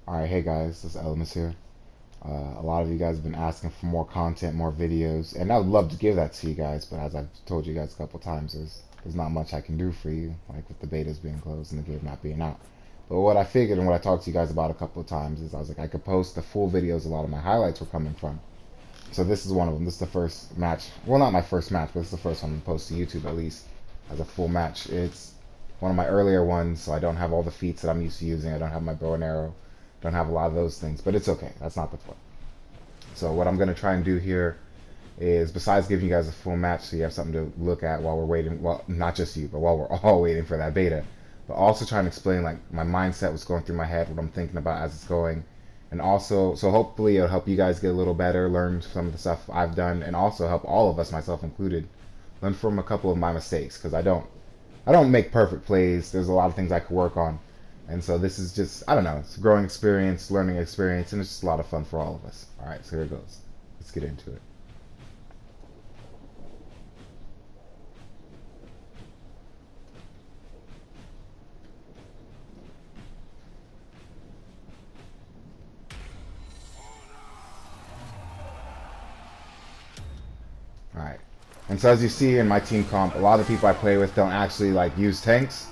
Alright, hey guys, this is TheElemist here. A lot of you guys have been asking for more content, more videos, and I would love to give that to you guys, but as I've told you guys a couple times, there's not much I can do for you, like with the betas being closed and the game not being out. But what I figured and what I talked to you guys about a couple of times is I was like, I could post the full videos a lot of my highlights were coming from. So this is one of them. This is the first match. Well, not my first match, but it's the first one to post to YouTube at least as a full match. It's one of my earlier ones, so I don't have all the feats that I'm used to using. I don't have my bow and arrow. Don't have a lot of those things, but it's okay. That's not the point. So what I'm going to try and do here is, besides giving you guys a full match so you have something to look at while we're waiting, well, not just you, but while we're all waiting for that beta, but also trying to explain like my mindset, what's going through my head, what I'm thinking about as it's going, and also, so hopefully it'll help you guys get a little better, learn some of the stuff I've done, and also help all of us, myself included, learn from a couple of my mistakes, because I don't make perfect plays. There's a lot of things I could work on. And so this is just, I don't know, it's a growing experience, learning experience, and it's just a lot of fun for all of us. All right, so here it goes. Let's get into it. All right. And so as you see in my team comp, a lot of the people I play with don't actually like use tanks.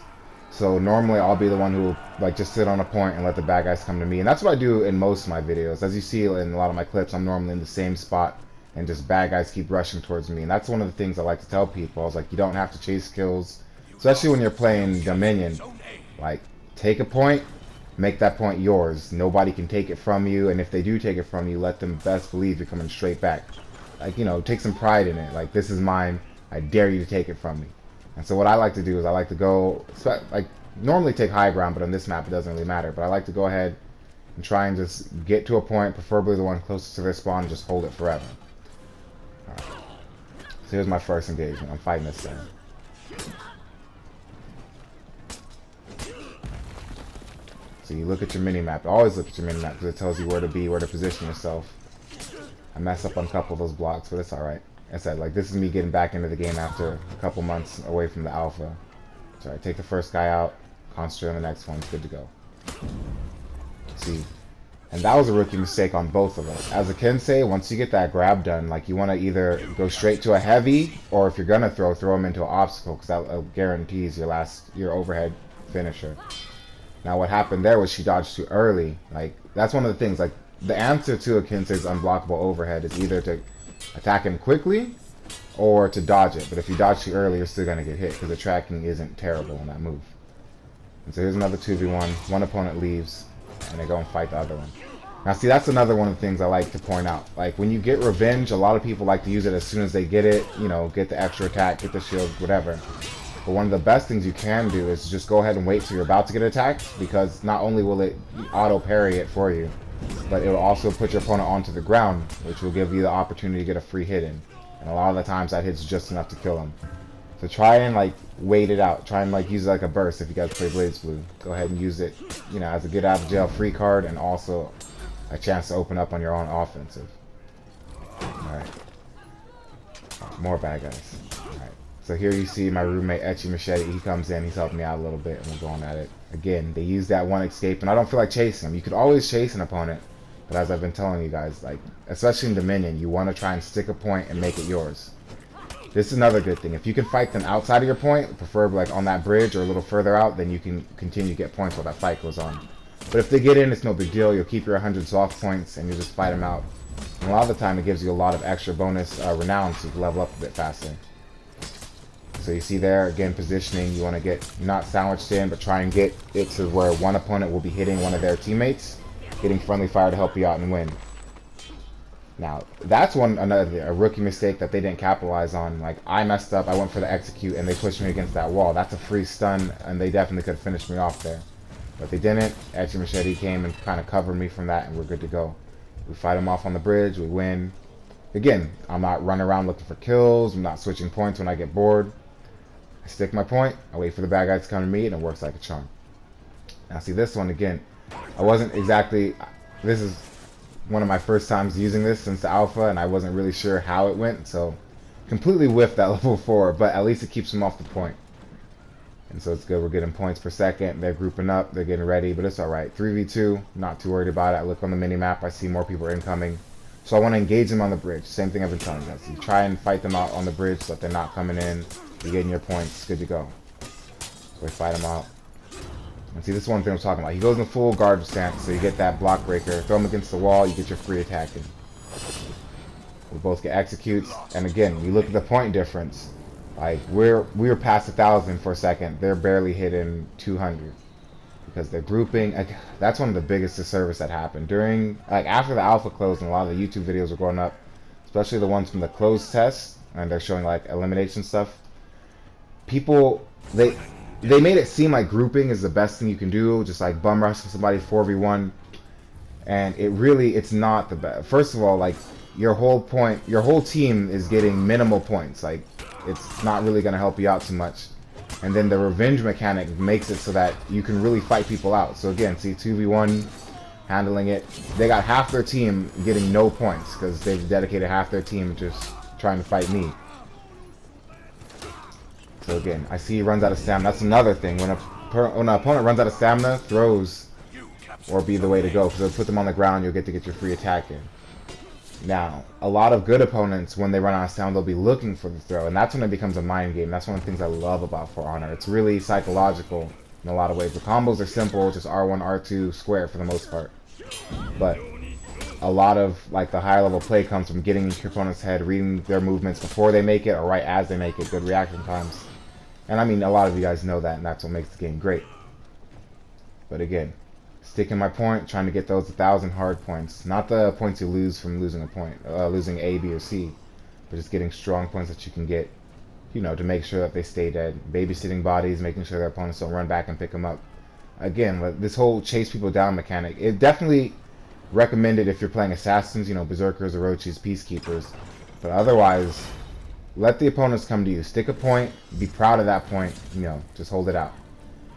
So normally I'll be the one who will like just sit on a point and let the bad guys come to me. And that's what I do in most of my videos. As you see in a lot of my clips, I'm normally in the same spot and just bad guys keep rushing towards me. And that's one of the things I like to tell people. I was like, you don't have to chase kills, especially when you're playing Dominion. Like, take a point, make that point yours. Nobody can take it from you, and if they do take it from you, let them best believe you're coming straight back. Like, take some pride in it. Like, this is mine. I dare you to take it from me. And so what I like to do is I like to go, like, normally take high ground, but on this map it doesn't really matter. But I like to go ahead and try and just get to a point, preferably the one closest to their spawn, and just hold it forever. All right. So here's my first engagement. I'm fighting this thing. So you look at your mini-map. Always look at your mini-map because it tells you where to be, where to position yourself. I messed up on a couple of those blocks, but it's alright. I said, like, this is me getting back into the game after a couple months away from the alpha. So I take the first guy out, concentrate on the next one, it's good to go. See, and that was a rookie mistake on both of us. As a Kensei, once you get that grab done, like, you want to either go straight to a heavy, or if you're gonna throw him into an obstacle, because that guarantees your overhead finisher. Now what happened there was she dodged too early. Like, that's one of the things, like, the answer to a Kensei's unblockable overhead is either to attack him quickly or to dodge it. But if you dodge too early, you're still going to get hit because the tracking isn't terrible on that move. And so here's another 2v1. One opponent leaves, and they go and fight the other one. Now see, that's another one of the things I like to point out. Like, when you get revenge, a lot of people like to use it as soon as they get it, get the extra attack, get the shield, whatever. But one of the best things you can do is just go ahead and wait till you're about to get attacked, because not only will it auto parry it for you, but it will also put your opponent onto the ground, which will give you the opportunity to get a free hit in. And a lot of the times that hit's just enough to kill them. So try and like wait it out. Try and like use it like a burst if you guys play Blades Blue. Go ahead and use it, as a get out of jail free card, and also a chance to open up on your own offensive. Alright. More bad guys. Alright. So here you see my roommate Etchy Machete. He comes in, he's helping me out a little bit, and we're going at it. Again, they use that one escape, and I don't feel like chasing him. You could always chase an opponent, but as I've been telling you guys, like, especially in Dominion, you want to try and stick a point and make it yours. This is another good thing. If you can fight them outside of your point, preferably like on that bridge or a little further out, then you can continue to get points while that fight goes on. But if they get in, it's no big deal. You'll keep your 100 soft points, and you just fight them out. And a lot of the time, it gives you a lot of extra bonus renown, so you can level up a bit faster. So you see there, again, positioning, you want to get not sandwiched in, but try and get it to where one opponent will be hitting one of their teammates, getting friendly fire to help you out and win. Now, that's a rookie mistake that they didn't capitalize on. Like, I messed up, I went for the execute, and they pushed me against that wall. That's a free stun, and they definitely could have finished me off there. But they didn't. Etchy Machete came and kind of covered me from that, and we're good to go. We fight them off on the bridge, we win. Again, I'm not running around looking for kills, I'm not switching points when I get bored. I stick my point, I wait for the bad guys to come to me, and it works like a charm. Now see this one again, this is one of my first times using this since the alpha, and I wasn't really sure how it went, so completely whiffed that level 4, but at least it keeps him off the point. And so it's good. We're getting points per second. They're grouping up. They're getting ready, but it's all right. 3v2. Not too worried about it. I look on the mini map. I see more people are incoming. So I want to engage them on the bridge. Same thing I've been telling you guys. You try and fight them out on the bridge so that they're not coming in. You're getting your points. Good to go. So we fight them out. And see, this is one thing I'm talking about. He goes in full guard stance, so you get that block breaker. Throw him against the wall. You get your free attacking. We both get executes. And again, you look at the point difference. Like we were past 1,000 for a second. They're barely hitting 200 because they're grouping. That's one of the biggest disservice that happened during, like after the alpha closed, and a lot of the YouTube videos were going up, especially the ones from the closed test, and they're showing like elimination stuff. People they made it seem like grouping is the best thing you can do, just like bum rushing somebody 4v1, and it's not the best. First of all, like your whole team is getting minimal points. Like it's not really going to help you out too much. And then the revenge mechanic makes it so that you can really fight people out. So again, see 2v1 handling it. They got half their team getting no points because they've dedicated half their team just trying to fight me. So again, I see he runs out of stamina. That's another thing. When an opponent runs out of stamina, throws or be the way to go, because they'll put them on the ground, you'll get your free attack in. Now, a lot of good opponents, when they run out of stamina, they'll be looking for the throw, and that's when it becomes a mind game. That's one of the things I love about For Honor. It's really psychological in a lot of ways. The combos are simple, just R1, R2, square for the most part. But a lot of like the higher level play comes from getting into your opponent's head, reading their movements before they make it or right as they make it, good reaction times. And I mean, a lot of you guys know that, and that's what makes the game great. But again, sticking my point, trying to get those 1,000 hard points. Not the points you lose from losing a point, losing A, B, or C, but just getting strong points that you can get, you know, to make sure that they stay dead. Babysitting bodies, making sure their opponents don't run back and pick them up. Again, this whole chase people down mechanic, it definitely recommended if you're playing assassins, you know, berserkers, orochis, peacekeepers. But otherwise, let the opponents come to you. Stick a point, be proud of that point, you know, just hold it out.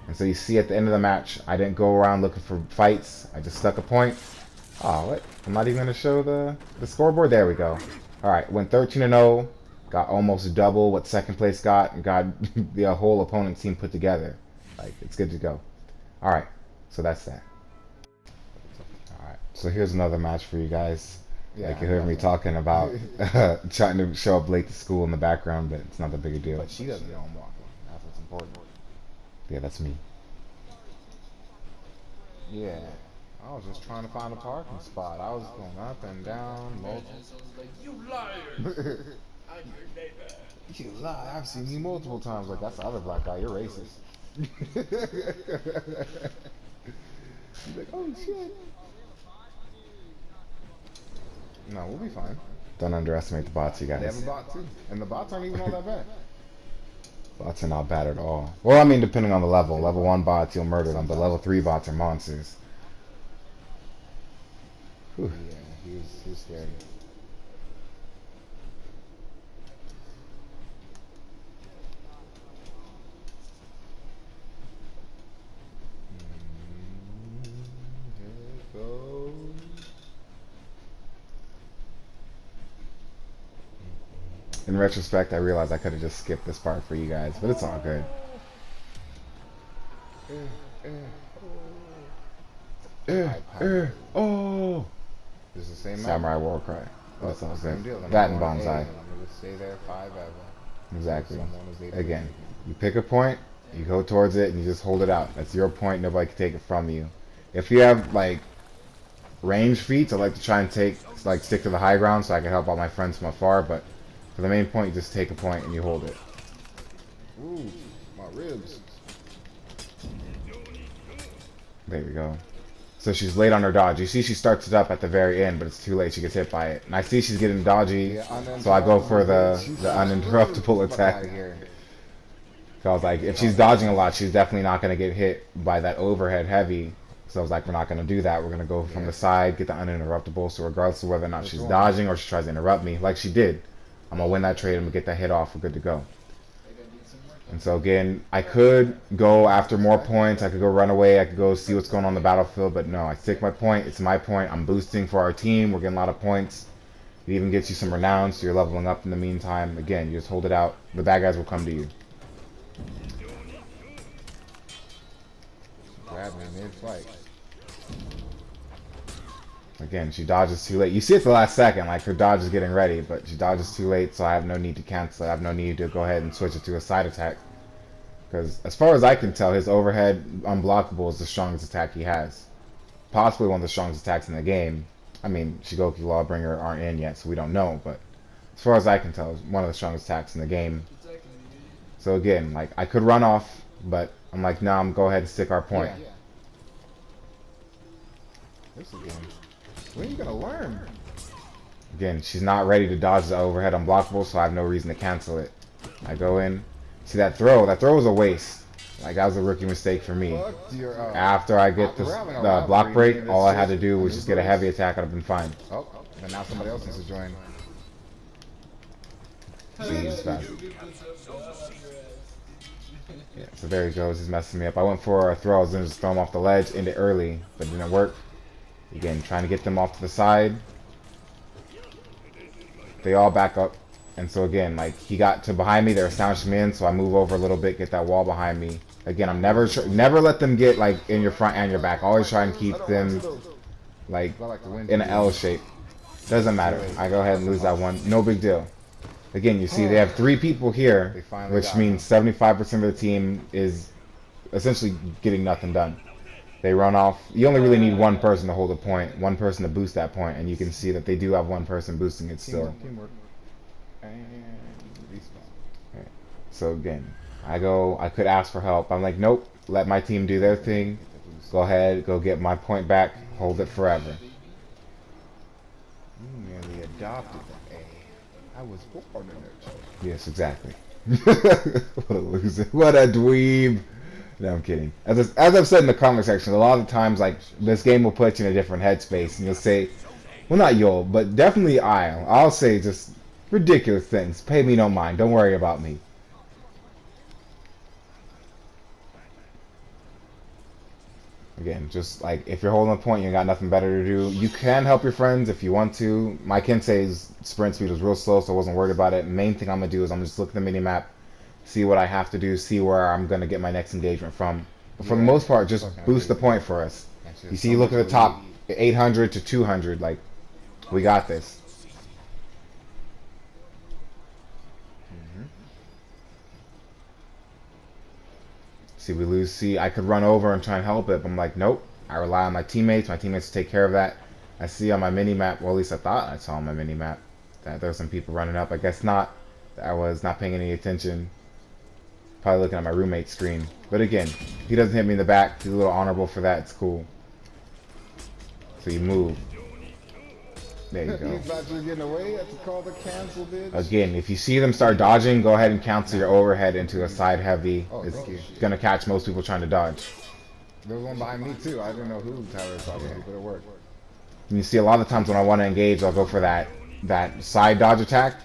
And so you see at the end of the match, I didn't go around looking for fights. I just stuck a point. Oh, what? I'm not even going to show the scoreboard. There we go. All right, went 13-0. Got almost double what second place got, and got the whole opponent team put together. Like, it's good to go. All right, so that's that. All right, so here's another match for you guys. Yeah, like you heard me talking about trying to show up late to school in the background, but it's not that big a deal. But she doesn't know I'm walking. That's what's important. Yeah, that's me. Yeah. I was just trying to find a parking spot. I was going up and down, multiple. Like, you liar! I'm your neighbor. You lie. I've seen you multiple times. Like, that's the other black guy. You're racist. He's like, oh shit. No, we'll be fine. Don't underestimate the bots, you guys. They have a bot too. And the bots aren't even all that bad. Bots are not bad at all. Well, I mean, depending on the level. Level 1 bots, you'll murder them, but level 3 bots are monsters. Whew. Yeah, he was scary. Here it goes. In retrospect, I realized I could have just skipped this part for you guys, but it's all good. Oh! This is the same Samurai War Cry. That's all same good. deal. That and I'm going Bonsai. A, I'm gonna stay there forever. Exactly. Someone is able to Again, leave. you pick a point, you go towards it, and you just hold it out. That's your point. Nobody can take it from you. If you have like range feats, I like to try and stick to the high ground so I can help out my friends from afar. But for the main point, you just take a point and you hold it. Ooh, my ribs. There we go. So she's late on her dodge. You see she starts it up at the very end, but it's too late. She gets hit by it. And I see she's getting dodgy, so I go for the uninterruptible attack. So I was like, if she's dodging a lot, she's definitely not going to get hit by that overhead heavy. So I was like, we're not going to do that. We're going to go from the side, get the uninterruptible. So regardless of whether or not she's dodging or she tries to interrupt me, like she did, I'm going to win that trade. I'm going to get that hit off. We're good to go. And so again, I could go after more points. I could go run away. I could go see what's going on the battlefield. But no, I stick my point. It's my point. I'm boosting for our team. We're getting a lot of points. It even gets you some renown, so you're leveling up in the meantime. Again, you just hold it out. The bad guys will come to you. grabbed me mid-flight. Again, she dodges too late. You see it the last second, like her dodge is getting ready, but she dodges too late, so I have no need to cancel it. I have no need to go ahead and switch it to a side attack. Because as far as I can tell, his overhead unblockable is the strongest attack he has. Possibly one of the strongest attacks in the game. I mean, Shigoki Lawbringer aren't in yet, so we don't know, but as far as I can tell, it's one of the strongest attacks in the game. So again, like, I could run off, but I'm like, nah, I'm go ahead and stick our point. Yeah. This again. When are you gonna learn? Again, she's not ready to dodge the overhead unblockable, so I have no reason to cancel it. I go in. See that throw? That throw was a waste. Like, that was a rookie mistake for me. After I get the block break, all I had to do was just get a heavy attack, I'd have been fine. Oh, but now somebody else needs to join. Jeez, fast. Yeah, so there he goes. He's messing me up. I went for a throw. I was going to just throw him off the ledge, end it early, but it didn't work. Again, trying to get them off to the side. They all back up. And so again, like, he got to behind me, they're establishing me in, so I move over a little bit, get that wall behind me. Again, I'm never let them get, like, in your front and your back. Always try and keep them, like, in an L shape. Doesn't matter. I go ahead and lose that one. No big deal. Again, you see they have 3 people here, which means 75% of the team is essentially getting nothing done. They run off. You only really need one person to hold a point, one person to boost that point, and you can see that they do have one person boosting it still. Teamwork. And respawn. Okay. So again, I could ask for help. I'm like, nope, let my team do their thing. Go ahead, go get my point back, hold it forever. You nearly adopted the A. I was born in it. Yes, exactly. What a loser. What a dweeb. No, I'm kidding. As I've said in the comment section, a lot of times, like, this game will put you in a different headspace, and you'll say, well, not you'll, but definitely I'll say just ridiculous things. Pay me no mind. Don't worry about me. Again, just like, if you're holding a point, you got nothing better to do. You can help your friends if you want to. My Kensei's sprint speed was real slow, so I wasn't worried about it. Main thing I'm going to do is I'm just look at the mini-map, see what I have to do, see where I'm going to get my next engagement from. But for the most part, just boost the point for us. You see, look at the top, 800 to 200. Like, we got this. See, we lose. See, I could run over and try and help it, but I'm like, nope. I rely on my teammates. My teammates take care of that. I see on my mini-map, well, at least I thought I saw on my mini-map, that there were some people running up. I guess not. I was not paying any attention. Probably looking at my roommate's screen. But again, he doesn't hit me in the back. He's a little honorable for that. It's cool. So you move. There you go. You thought you were getting away? That's called a cancel, bitch. Again, if you see them start dodging, go ahead and cancel your overhead into a side heavy. Oh, It's thank you. going to catch most people trying to dodge. There was one behind me, too. I didn't know who Tyler was talking to, but it worked. And you see a lot of times when I want to engage, I'll go for that side dodge attack.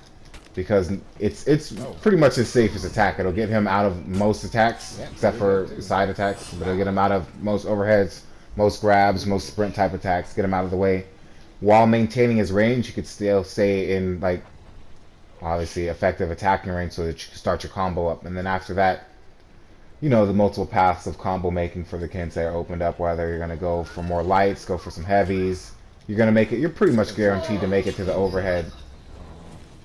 Because it's pretty much his safest attack. It'll get him out of most attacks, except for side attacks. But it'll get him out of most overheads, most grabs, most sprint type attacks. Get him out of the way. While maintaining his range, you could still stay in, like, obviously effective attacking range so that you can start your combo up. And then after that, you know, the multiple paths of combo making for the Kensei are opened up, whether you're going to go for more lights, go for some heavies. You're going to make it, you're pretty much guaranteed to make it to the overhead.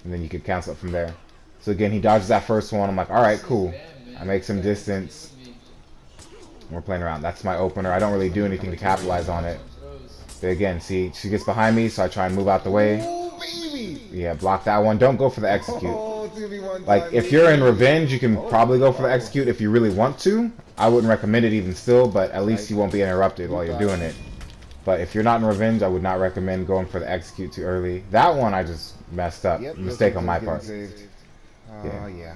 And then you could cancel it from there. So again, he dodges that first one. I'm like, alright, cool. I make some distance. We're playing around. That's my opener. I don't really do anything to capitalize on it. But again, see, she gets behind me, so I try and move out the way. Oh, baby! Yeah, block that one. Don't go for the execute. Oh, 2v1 Like, if you're in revenge, you can probably go for the execute if you really want to. I wouldn't recommend it even still, but at least you won't be interrupted while you're doing it. But if you're not in revenge, I would not recommend going for the execute too early. That one I just messed up. Yep, Mistake on my part. Oh, yeah.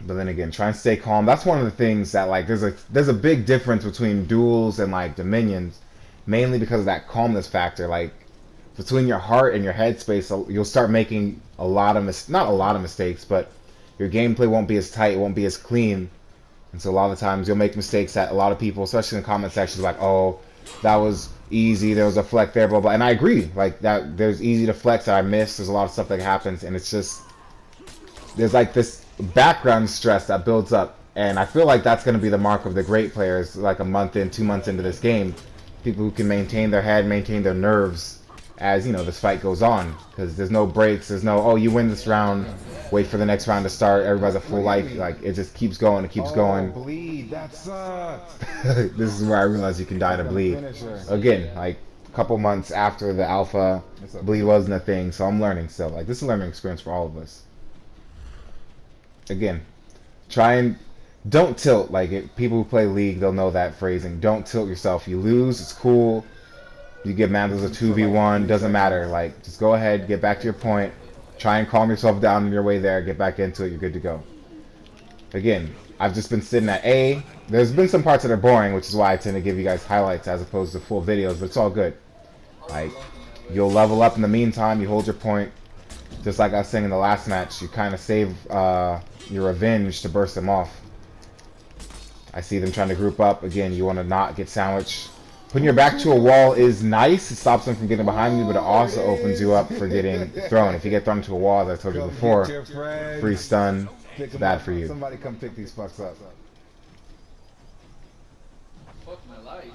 But then again, try and stay calm. That's one of the things that, like, there's a big difference between duels and, like, dominions, mainly because of that calmness factor. Like, between your heart and your headspace, you'll start making a lot of not a lot of mistakes, but your gameplay won't be as tight, it won't be as clean. And so a lot of times you'll make mistakes that a lot of people, especially in the comment sections, like, oh, that was easy, there was a flex there, blah blah. And I agree, like, that there's easy to flex that I missed. There's a lot of stuff that happens, and it's just, there's like this background stress that builds up And I feel like that's going to be the mark of the great players, like a month in, 2 months into this game. People who can maintain their head, maintain their nerves as, you know, this fight goes on. Because there's no breaks, there's no, oh, you win this round, wait for the next round to start, everybody's at full life. Like, it just keeps going, it keeps going. Bleed, that sucks. This is where I realized you can die to bleed. Again, like, a couple months after the alpha, bleed wasn't a thing, so I'm learning still. Like, this is a learning experience for all of us. Again, try and don't tilt. Like, people who play League, they'll know that phrasing. Don't tilt yourself. You lose, it's cool. You give Mandos a 2v1, doesn't matter. Like, just go ahead, get back to your point. Try and calm yourself down on your way there, get back into it, you're good to go. Again, I've just been sitting at A. There's been some parts that are boring, which is why I tend to give you guys highlights as opposed to full videos, but it's all good. Like, you'll level up in the meantime, you hold your point. Just like I was saying in the last match, you kind of save your revenge to burst them off. I see them trying to group up. Again, you want to not get sandwiched. Putting your back to a wall is nice. It stops them from getting behind you, but it also opens you up for getting thrown. If you get thrown into a wall, as I told you before, free stun, it's bad for you. Somebody come pick these fucks up. Fuck my life.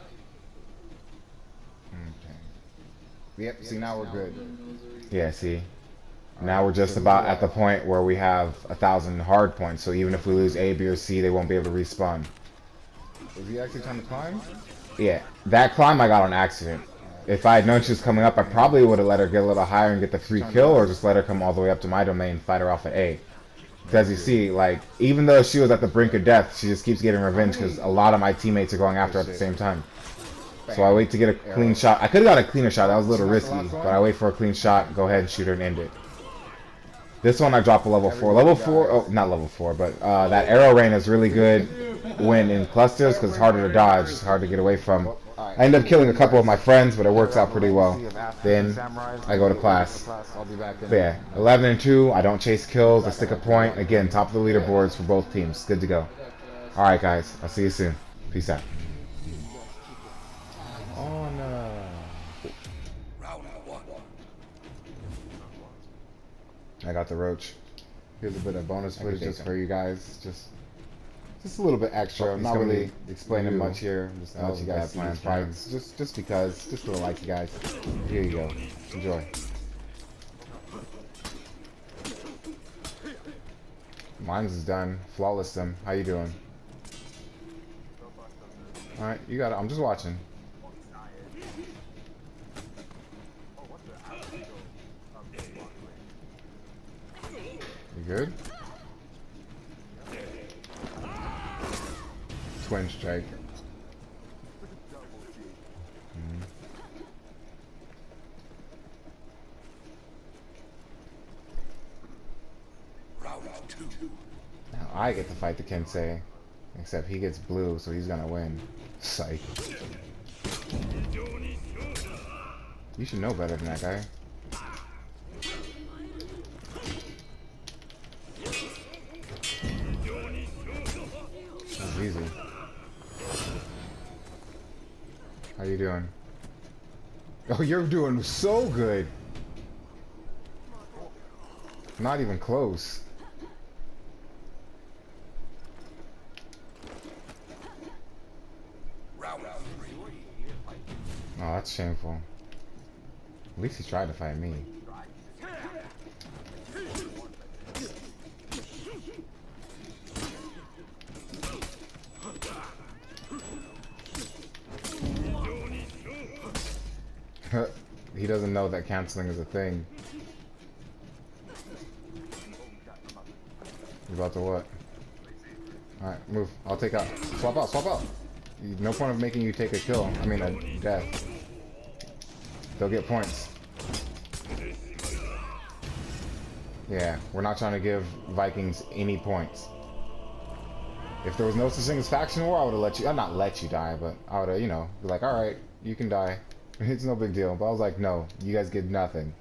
Okay. Yep, see, now we're good. Yeah, see. Now we're just about at the point where we have 1,000 hard points, so even if we lose A, B, or C, they won't be able to respawn. Is he actually trying to climb? Yeah, that climb I got on accident. If I had known she was coming up, I probably would have let her get a little higher and get the free kill, or just let her come all the way up to my domain, fight her off at A. Because you see, like, even though she was at the brink of death, she just keeps getting revenge because a lot of my teammates are going after her at the same time. So I wait to get a clean shot. I could have got a cleaner shot, that was a little risky, but I wait for a clean shot, go ahead and shoot her and end it. This one I drop a level 4. Level 4, oh, not level 4, but that arrow rain is really good when in clusters because it's harder to dodge, it's hard to get away from. I end up killing a couple of my friends, but it works out pretty well. Then I go to class. But yeah, 11 and 2, I don't chase kills, I stick a point. Again, top of the leaderboards for both teams. Good to go. Alright guys, I'll see you soon. Peace out. Oh no. I got the roach. Here's a bit of bonus footage just for you guys. Just a little bit extra. He's Not gonna really be explaining much here. Just to That let was you a guys bad see plan, these fights. Just because. Just to like you guys. Here you go. Enjoy. Mine's is done. Flawless them. How you doing? Alright, you got it. I'm just watching. You good? Twin strike. Now I get to fight the Kensei. Except he gets blue, so he's gonna win. Psych. You should know better than that guy. That's easy. How you doing? Oh, you're doing so good. Not even close. Oh, that's shameful. At least he tried to fight me. He doesn't know that canceling is a thing. You about to what? Alright, move. I'll take out. Swap out, swap out. No point of making you take a kill. I mean, a death. They'll get points. Yeah, we're not trying to give Vikings any points. If there was no such thing as faction war, I would have let you, I'd not let you die, but I would have, you know, be like, alright, you can die. It's no big deal. But I was like, no, you guys get nothing.